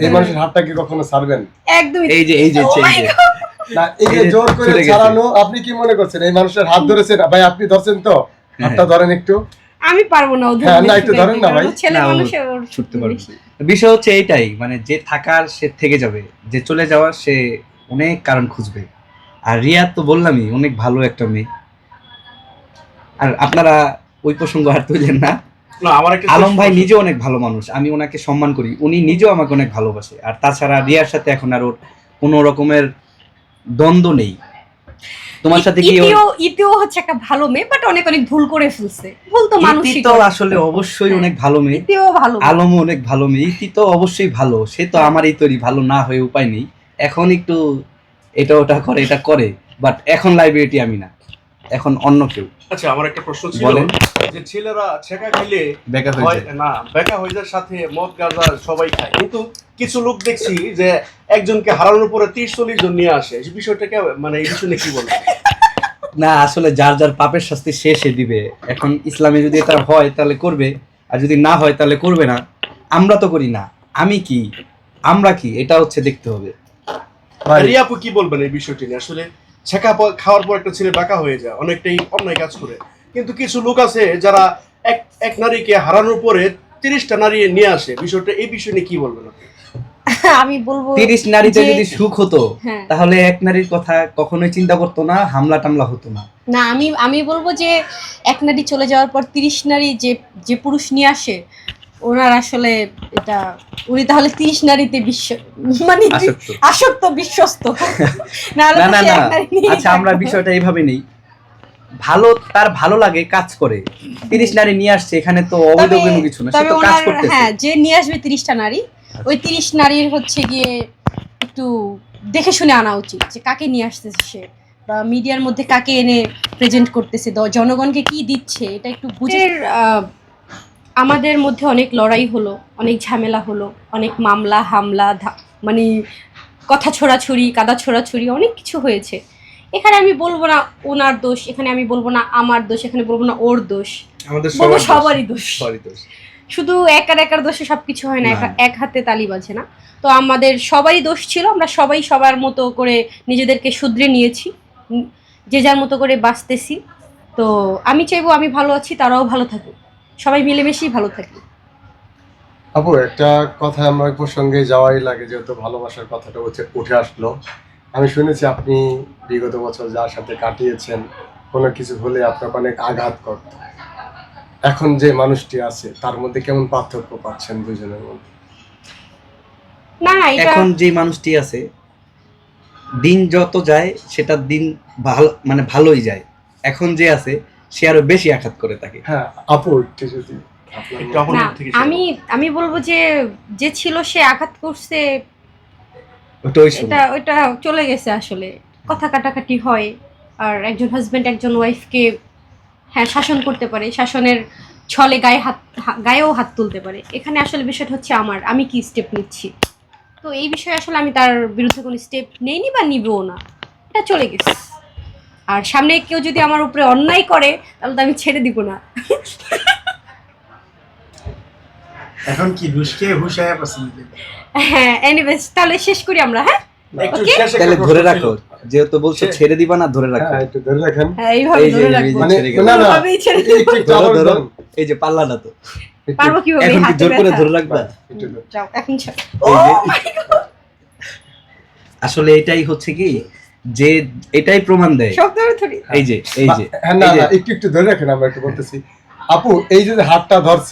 এই মানুষের হাতটা কি কখনো ছাড়বেন? একদমই। এই যে না, এই যে জোর করে ছাড়ানো, আপনি কি মনে করছেন এই মানুষের হাত ধরেছেন? ভাই আপনি ধরছেন তো, হাতটা ধরেন একটু। আমি পারবো না ওদের। হ্যাঁ, না একটু ধরেন না ভাই। ছেলে মানুষের ছুটতে পারবে। বিষয় হচ্ছে এইটাই, মানে যে থাকার সে থেকে যাবে, যে চলে যাওয়ার সে অনেক কারণ খুঁজবে। আর রিয়া তো বললামই অনেক ভালো একটা মেয়ে। আর আপনারা ওই প্রসঙ্গ আর তুললেন না। আলম ভাই নিজে অনেক ভালো মানুষ, আমি ওনাকে সম্মান করি, উনি নিজেও আমাকে অনেক ভালোবাসে। আর তাছাড়া রিয়ার সাথে এখন আর ওর কোনো রকমের দ্বন্দ্ব নেই। তোমার সাথে কি ইতিও হচ্ছে একটা ভালো মেয়ে, বাট অনেক অনেক ভুল করে ফেলছে। ভুল তো মানুষই তো আসলে অবশ্যই অনেক ভালো মেয়ে, ইতিও ভালো, আলমও অনেক ভালো মেয়ে। ইতি তো অবশ্যই ভালো, সে তো আমারই তৈরি, ভালো না হয়ে উপায় নেই। এখন একটু এটা ওটা করে, এটা করে, বাট এখন লাইব্রেরিটি আমি না, এখন অন্য কেউ। আচ্ছা, আমার একটা প্রশ্ন ছিল যে ছেলেরা ছেঁকা খেলে বেকা হয়ে যায় না, বেকা হয়ে যায়, সাথে মদ গাঁজা সবাই খায়, কিন্তু কিছু লোক দেখছি যে একজনকে হারানোর পরে 30-40 জন নিয়ে আসে। এই বিষয়টাকে মানে এই বিষয়ে কি বলবো? না, আসলে যার যার পাপের শাস্তি সে দিবে। এখন ইসলামে যদি এটা হয় তাহলে করবে, আর যদি না হয় তাহলে করবে না। আমরা তো করি না, আমি কি, আমরা কি, এটা হচ্ছে দেখতে হবে। রিয়া আপু কি বলবেন এই বিষয়টি নিয়ে? আসলে ছেঁকা খাওয়ার পর একটা ছেলে বাঁকা হয়ে যায়, অনেকটাই অন্যায় কাজ করে, কিন্তু কিছু লোক আছে যারা এক নারীকে হারানোর পরে 30টা নারী নিয়ে আসে। বিষয়টা, এই বিষয় নিয়ে কি বলবেন আপনি? আমি বলবো 30 নারীতে যদি সুখ হতো তাহলে এক নারীর কথা কখনোই চিন্তা করতো না, হামলা টামলা হতো না। না, আমি বলবো যে এক নারী চলে যাওয়ার পর 30 নারী যে পুরুষ নিয়ে আসে, ওনার আসলে এটা, উনি তাহলে 30 নারীতে মানে আসক্ত, বিশ্বস্ত। না না না, আচ্ছা আমরা বিষয়টা এইভাবে নেই, ভালো, তার ভালো লাগে, কাজ করে। 30 নারী নিয়ে আসছে, এখানে তো অবৈধ কোনো কিছু না, সে তো কাজ করতেছে। হ্যাঁ, যে নিয়ে আসবে 30টা নারী, ওই 30 নারীর হচ্ছে গিয়ে একটু দেখে শুনে আনা উচিত যে কাকে নিয়ে আসতেছে সে, বা মিডিয়ার মধ্যে কাকে এনে প্রেজেন্ট করতেছে, জনগণকে কি দিচ্ছে, এটা একটু বুঝে। আমাদের মধ্যে অনেক লড়াই হলো, অনেক ঝামেলা হলো, অনেক মামলা হামলা, মানে কথা ছোড়াছুড়ি, কাদা ছোড়াছুড়ি, অনেক কিছু হয়েছে। এখানে আমি বলবো না ওনার দোষ, এখানে আমি বলবো না আমার দোষ, এখানে বলবো না ওর দোষ, বলবো সবারই দোষ। শুধু একার দোষে সবকিছু হয় না, এক হাতে তালি বাজে না। তো আমাদের সবারই দোষ ছিল, আমরা সবাই সবার মতো করে নিজেদেরকে শুধরে নিয়েছি, যে যার মতো করে বাঁচতেছি। তো আমি চাইবো আমি ভালো আছি, তারাও ভালো থাকুক, সবাই মিলেমিশেই ভালো থাকি। আপু একটা কথা আমার প্রসঙ্গে যাওয়াই লাগে, যেহেতু ভালোবাসার কথাটা উঠে আসলো। আমি শুনেছি আপনি বিগত বছর যার সাথে কাটিয়েছেন, কোনো কিছু হলে আপনাকে অনেক আঘাত করত। এখন যে মানুষটি আছে তার মধ্যে কেমন পার্থক্য পাচ্ছেন দুজনের মধ্যে? না, এখন যে মানুষটি আছে, দিন যত যায় সেটা দিন ভালো, মানে ভালোই যায়। এখন যে আছে সে আরো বেশি আঘাত করে তাকে। হ্যাঁ আপু, যদি আমি বলবো যে ছিল সে আঘাত করছে, ওইটা চলে গেছে। আসলে কথা কাটাকাটি হয়, আর একজন হাজবেন্ড একজন ওয়াইফকে হ্যাঁ শাসন করতে পারে, শাসনের ছলে গায়েও হাত তুলতে পারে। এখানে আসলে বিষয়টা হচ্ছে আমি কি স্টেপ নিচ্ছি। তো এই বিষয়ে আসলে আমি তার বিরুদ্ধে কোনো স্টেপ নেইনি বা নিবও না, এটা চলে গেছে। আর সামনে কেউ যদি আমার উপরে অন্যায় করে তাহলে তো আমি ছেড়ে দিব না। এখন কি হুশকে হুশায়া পছন্দ? হ্যাঁ, এনিওয়েজ তাহলে শেষ করি আমরা। হ্যাঁ, তাহলে ধরে রাখো, যেহেতু বলছো ছেড়ে দিবা না, ধরে রাখো। হ্যাঁ, একটু ধরে রাখেন। হ্যাঁ, এইভাবে ধরে রাখবো। মানে না না, ধরো, এই যে পাল্লা না তো, পারবো কিভাবে? এখন কি জোর করে ধরে রাখবা? যাও এখন। আসলে এটাই হচ্ছে কি, যে এটাই প্রমাণ দেয়। এই যে না না, একটু ধরে রাখেন, আমরা একটু বলতেছি। আপু এই যে হাতটা ধরছে